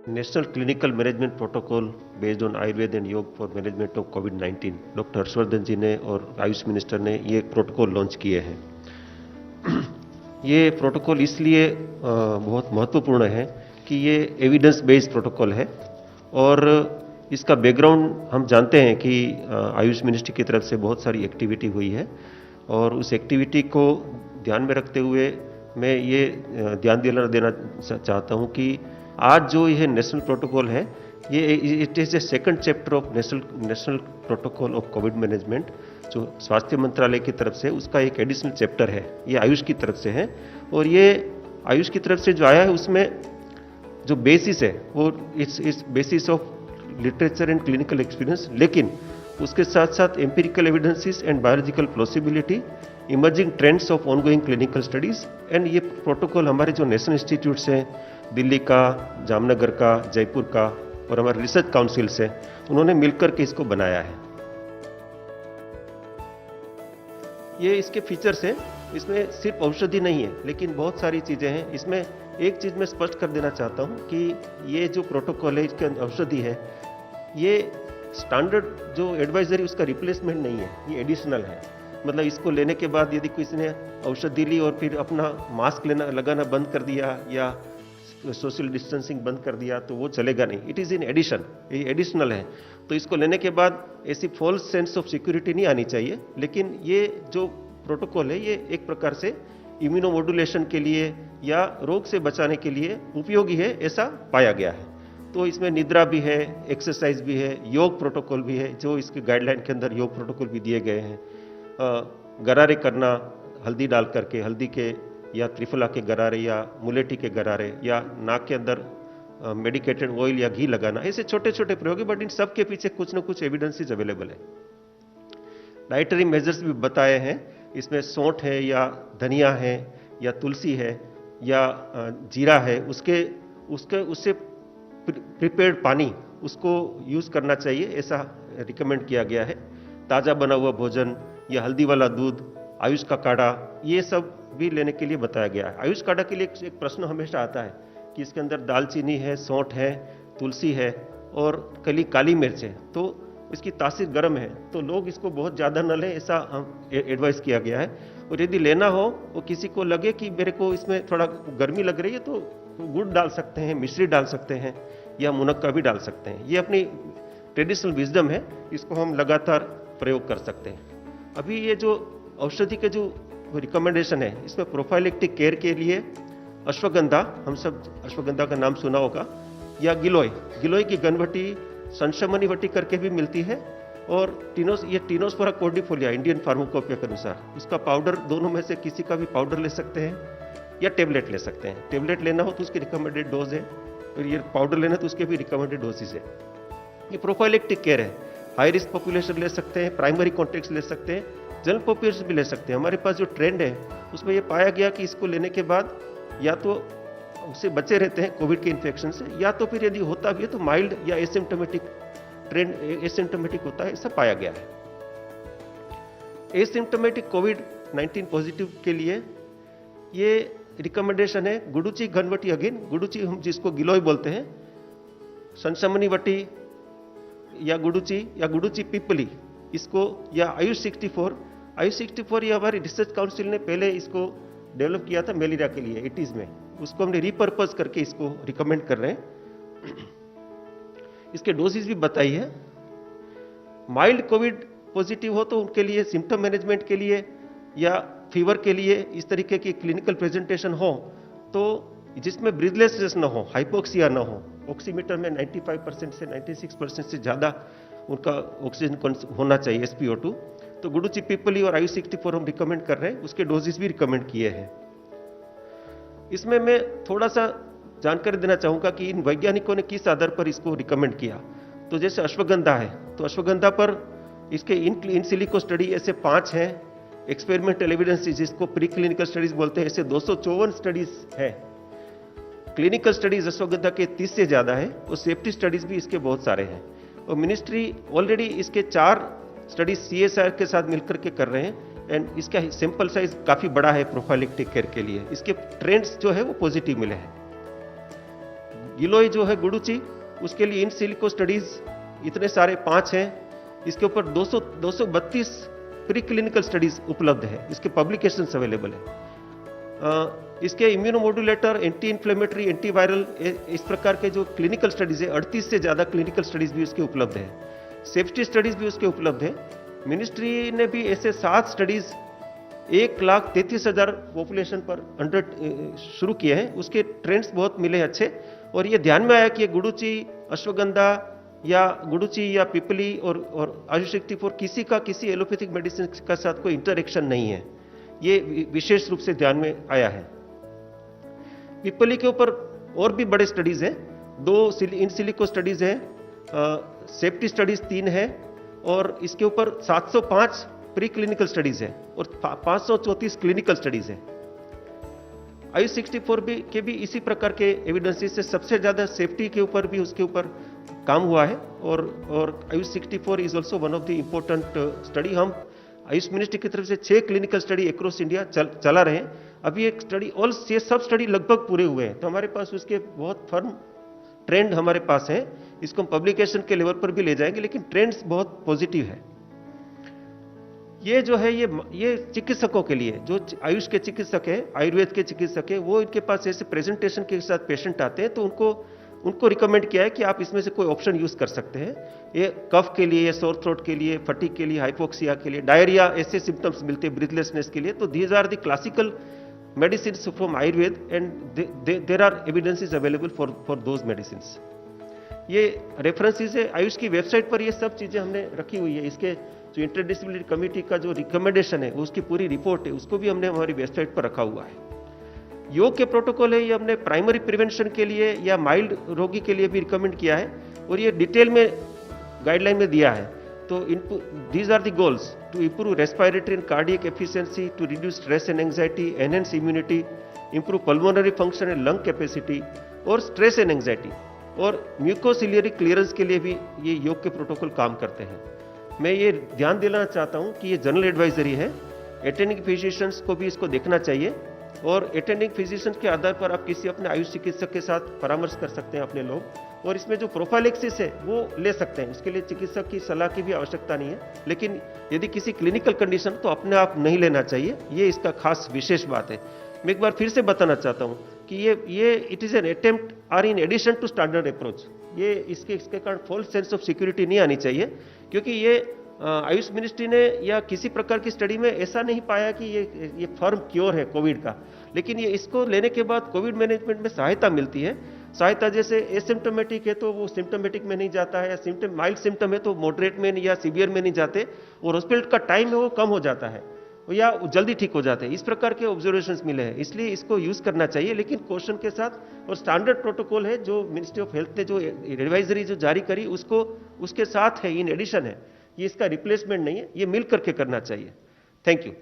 National clinical management protocol based on Ayurveda and yoga for management of कोविड-19 doctor Harshvardhan ji ने और Ayush minister ने ये प्रोटोकॉल लॉन्च किए हैं। ये प्रोटोकॉल इसलिए बहुत महत्वपूर्ण है कि ये एविडेंस बेस्ड प्रोटोकॉल है और इसका बैकग्राउंड हम जानते हैं कि आयुष मिनिस्ट्री की तरफ से बहुत सारी एक्टिविटी हुई है और उस एक्टिविटी को ध्यान में रखते हुए मैं ये ध्यान देना चाहता हूँ कि आज जो यह नेशनल प्रोटोकॉल है ये it is a second chapter of national protocol of Covid management जो स्वास्थ्य मंत्रालय की तरफ से उसका एक एडिशनल चैप्टर है। ये आयुष की तरफ से है और ये आयुष की तरफ से जो आया है उसमें जो बेसिस है वो it's basis of literature and clinical experience, लेकिन उसके साथ साथ empirical evidences and biological plausibility, emerging trends of ongoing clinical studies. And ये प्रोटोकॉल हमारे जो नेशनल इंस्टीट्यूट्स हैं दिल्ली का, जामनगर का, जयपुर का और हमारे रिसर्च काउंसिल से उन्होंने मिलकर के इसको बनाया है। ये इसके फीचर्स हैं, इसमें सिर्फ औषधि नहीं है लेकिन बहुत सारी चीज़ें हैं। इसमें एक चीज़ मैं स्पष्ट कर देना चाहता हूँ कि ये जो प्रोटोकॉल है इसके अंदर औषधि है, ये स्टैंडर्ड जो एडवाइजरी उसका रिप्लेसमेंट नहीं है, ये एडिशनल है। मतलब इसको लेने के बाद यदि किसी ने औषधि ली और फिर अपना मास्क लगाना बंद कर दिया या सोशल डिस्टेंसिंग बंद कर दिया तो वो चलेगा नहीं। इट इज़ इन एडिशन, ये एडिशनल है। तो इसको लेने के बाद ऐसी फॉल्स सेंस ऑफ सिक्योरिटी नहीं आनी चाहिए, लेकिन ये जो प्रोटोकॉल है ये एक प्रकार से इम्यूनोमोडुलेशन के लिए या रोग से बचाने के लिए उपयोगी है, ऐसा पाया गया है। तो इसमें निद्रा भी है, एक्सरसाइज भी है, योग प्रोटोकॉल भी है, जो इसके गाइडलाइन के अंदर योग प्रोटोकॉल भी दिए गए हैं। गरारे करना हल्दी डाल करके, हल्दी के या त्रिफला के गरारे या मुलेठी के गरारे या नाक के अंदर मेडिकेटेड ऑयल या घी लगाना, ऐसे छोटे छोटे प्रयोग है, बट इन सब के पीछे कुछ ना कुछ एविडेंसेस अवेलेबल है। डाइटरी मेजर्स भी बताए हैं, इसमें सौंठ है या धनिया है या तुलसी है या जीरा है, उससे प्रिपेयर्ड पानी उसको यूज़ करना चाहिए, ऐसा रिकमेंड किया गया है। ताज़ा बना हुआ भोजन या हल्दी वाला दूध, आयुष का काढ़ा, ये सब भी लेने के लिए बताया गया है। आयुष काढ़ा के लिए एक प्रश्न हमेशा आता है कि इसके अंदर दालचीनी है, सौंठ है, तुलसी है और काली मिर्च है, तो इसकी तासीर गर्म है, तो लोग इसको बहुत ज़्यादा न लें, ऐसा एडवाइस किया गया है। और यदि लेना हो और किसी को लगे कि मेरे को इसमें थोड़ा गर्मी लग रही है तो गुड़ डाल सकते हैं, मिश्री डाल सकते हैं या मुनक्का भी डाल सकते हैं। ये अपनी ट्रेडिशनल विजडम है, इसको हम लगातार प्रयोग कर सकते हैं। अभी ये जो औषधि के जो रिकमेंडेशन है, इसमें प्रोफाइलेक्टिक केयर के लिए अश्वगंधा, हम सब अश्वगंधा का नाम सुना होगा, या गिलोय की घनवटी संशमनी वटी करके भी मिलती है, और ये टीनोस्पोरा कोर्डिफोलिया इंडियन फार्माकोपिया के अनुसार उसका पाउडर, दोनों में से किसी का भी पाउडर ले सकते हैं या टेबलेट ले सकते हैं। टेबलेट लेना हो तो उसकी रिकमेंडेड डोज है और ये पाउडर लेना तो उसके भी रिकमेंडेड डोजेज है। ये प्रोफाइलेक्टिक केयर है, हाई रिस्क पॉपुलेशन ले सकते हैं, प्राइमरी कॉन्टेक्ट ले सकते हैं, जनरल पॉपुलेशन भी ले सकते हैं। हमारे पास जो ट्रेंड है उसमें ये पाया गया कि इसको लेने के बाद या तो उससे बचे रहते हैं कोविड के इन्फेक्शन से, या तो फिर यदि होता भी है तो माइल्ड या एसिम्टोमेटिक एसिम्टोमेटिक होता है, ऐसा पाया गया है। एसिम्टोमेटिक कोविड-19 पॉजिटिव के लिए ये रिकमेंडेशन है गुडुचि घनवटी, अगेन गुडुचि हम जिसको गिलोय बोलते हैं, संशमनी वटी या गुडुचि पिपली, इसको या आयुष 64 ये हमारी रिसर्च काउंसिल ने पहले इसको डेवलप किया था मलेरिया के लिए 80s में, उसको हमने रिपर्पज करके इसको रिकमेंड कर रहे हैं। इसके डोजेस भी बताई है। माइल्ड कोविड पॉजिटिव हो तो उनके लिए सिम्टम मैनेजमेंट के लिए या फीवर के लिए इस तरीके की क्लिनिकल प्रेजेंटेशन हो तो जिसमें ब्रीथलेसनेस न हो, हाइपोक्सिया न हो, ऑक्सीमीटर में 95% से 96% से ज़्यादा उनका ऑक्सीजन होना चाहिए, SpO2, तो गुडुचि पिपली और आयुष 64 हम रिकमेंड कर रहे हैं, उसके डोजेस भी रिकमेंड किए हैं। इसमें मैं थोड़ा सा जानकारी देना चाहूँगा कि इन वैज्ञानिकों ने किस आधार पर इसको रिकमेंड किया। तो जैसे अश्वगंधा है, तो अश्वगंधा पर इसके इन सिलिको स्टडी ऐसे 5 हैं, एक्सपेरिमेंटल एविडेंस जिसको प्री क्लिनिकल स्टडीज बोलते हैं, ऐसे 254 स्टडीज है। क्लिनिकल स्टडीज अश्वगंधा के 30 से ज़्यादा है और सेफ्टी स्टडीज भी इसके बहुत सारे हैं। और मिनिस्ट्री ऑलरेडी इसके 4 स्टडीज CSIR के साथ मिलकर के कर रहे हैं एंड इसका सैंपल साइज काफ़ी बड़ा है प्रोफाइलेक्टिक केयर के लिए। इसके ट्रेंड्स जो है वो पॉजिटिव मिले हैं। गिलोय जो है गुडुची, उसके लिए इन सिलिको स्टडीज इतने सारे 5 हैं। इसके ऊपर 232 प्री क्लिनिकल स्टडीज उपलब्ध है, इसके पब्लिकेशंस अवेलेबल है। इसके इम्यूनोमोडुलेटर, एंटी इन्फ्लेमेटरी, एंटीवायरल, इस प्रकार के जो क्लिनिकल स्टडीज है 38 से ज़्यादा क्लिनिकल स्टडीज भी उसके उपलब्ध है। सेफ्टी स्टडीज भी उसके उपलब्ध है। मिनिस्ट्री ने भी ऐसे 7 स्टडीज 1,33,000 पॉपुलेशन पर शुरू किए हैं। उसके ट्रेंड्स बहुत मिले अच्छे, और ये ध्यान में आया कि गुडुची, अश्वगंधा या गुडुची या पिपली और आयुष 64 किसी एलोपैथिक मेडिसिन का साथ कोई इंटरेक्शन नहीं है, ये विशेष रूप से ध्यान में आया है। पिपली के ऊपर और भी बड़े स्टडीज हैं, 2 इन सिलिको स्टडीज हैं, सेफ्टी स्टडीज 3 है, और इसके ऊपर 705 प्री क्लिनिकल स्टडीज है और 534 क्लिनिकल स्टडीज है। आयुष 64 के भी इसी प्रकार के एविडेंसेस से सबसे ज्यादा सेफ्टी के ऊपर भी उसके ऊपर काम हुआ है, और Ayush 64 is also one of the important study. हम आयुष मिनिस्ट्री की तरफ से 6 क्लिनिकल स्टडी अक्रॉस इंडिया चला रहे हैं। अभी एक स्टडी, और ये सब स्टडी लगभग पूरे हुए हैं, तो हमारे पास उसके बहुत फर्म ट्रेंड हमारे पास है। इसको हम पब्लिकेशन के लेवल पर भी ले जाएंगे, लेकिन ट्रेंड्स बहुत पॉजिटिव है। ये जो है ये चिकित्सकों के लिए, जो आयुष के चिकित्सक है, आयुर्वेद के चिकित्सक है, वो इनके पास ऐसे प्रेजेंटेशन के साथ पेशेंट आते हैं, तो उनको रिकमेंड किया है कि आप इसमें से कोई ऑप्शन यूज कर सकते हैं। ये कफ के लिए, सोर थ्रोट के लिए, फटीग के लिए, हाइपोक्सिया के लिए, डायरिया, ऐसे सिम्टम्स मिलते हैं, ब्रीथलेसनेस के लिए। तो these are the classical medicine from Ayurveda, and there are evidences available for those medicine. ये रेफरेंसेस है, आयुष की वेबसाइट पर ये सब चीजें हमने रखी हुई है। इसके जो इंटरडिसिप्लिनरी कमेटी का जो रिकमेंडेशन है, उसकी पूरी रिपोर्ट है, उसको भी हमने हमारी वेबसाइट पर रखा हुआ है। योग के प्रोटोकॉल है, ये हमने प्राइमरी प्रिवेंशन के लिए या माइल्ड रोगी के लिए भी रिकमेंड किया है, और ये डिटेल में गाइडलाइन में दिया है। तो these are the goals to improve respiratory and cardiac efficiency, to reduce stress and anxiety, enhance immunity, improve pulmonary function and lung capacity, और स्ट्रेस एंड एंजाइटी और म्यूकोसिलियरी क्लियरेंस के लिए भी ये योग के प्रोटोकॉल काम करते हैं। मैं ये ध्यान दिलाना चाहता हूँ कि ये जनरल एडवाइजरी है, अटेंडिंग फिजिशियंस को भी इसको देखना चाहिए, और अटेंडिंग फिजिशियंस के आधार पर आप किसी अपने आयुष चिकित्सक के साथ परामर्श कर सकते हैं अपने लोग, और इसमें जो प्रोफाइलेक्सिस है वो ले सकते हैं। उसके लिए चिकित्सक की सलाह की भी आवश्यकता नहीं है, लेकिन यदि किसी क्लिनिकल कंडीशन तो अपने आप नहीं लेना चाहिए, ये इसका खास विशेष बात है। मैं एक बार फिर से बताना चाहता हूँ कि ये it is an attempt or in addition to standard approach. ये इसके कारण फॉल्स सेंस ऑफ सिक्योरिटी नहीं आनी चाहिए, क्योंकि ये आयुष मिनिस्ट्री ने या किसी प्रकार की स्टडी में ऐसा नहीं पाया कि ये फर्म क्योर है कोविड का, लेकिन ये इसको लेने के बाद कोविड मैनेजमेंट में सहायता मिलती है। सहायता जैसे एसिम्टोमेटिक है तो वो सिम्टोमेटिक में नहीं जाता है, या माइल्ड सिम्टम है तो मॉडरेट में या सीवियर में नहीं जाते, और हॉस्पिटल का टाइम है वो कम हो जाता है या जल्दी ठीक हो जाते हैं। इस प्रकार के ऑब्जर्वेशंस मिले हैं, इसलिए इसको यूज करना चाहिए, लेकिन क्वेश्चन के साथ। और स्टैंडर्ड प्रोटोकॉल है जो मिनिस्ट्री ऑफ हेल्थ ने जो एडवाइजरी जो जारी करी उसके साथ है, इन एडिशन है, ये इसका रिप्लेसमेंट नहीं है, ये मिल करके करना चाहिए। Thank you.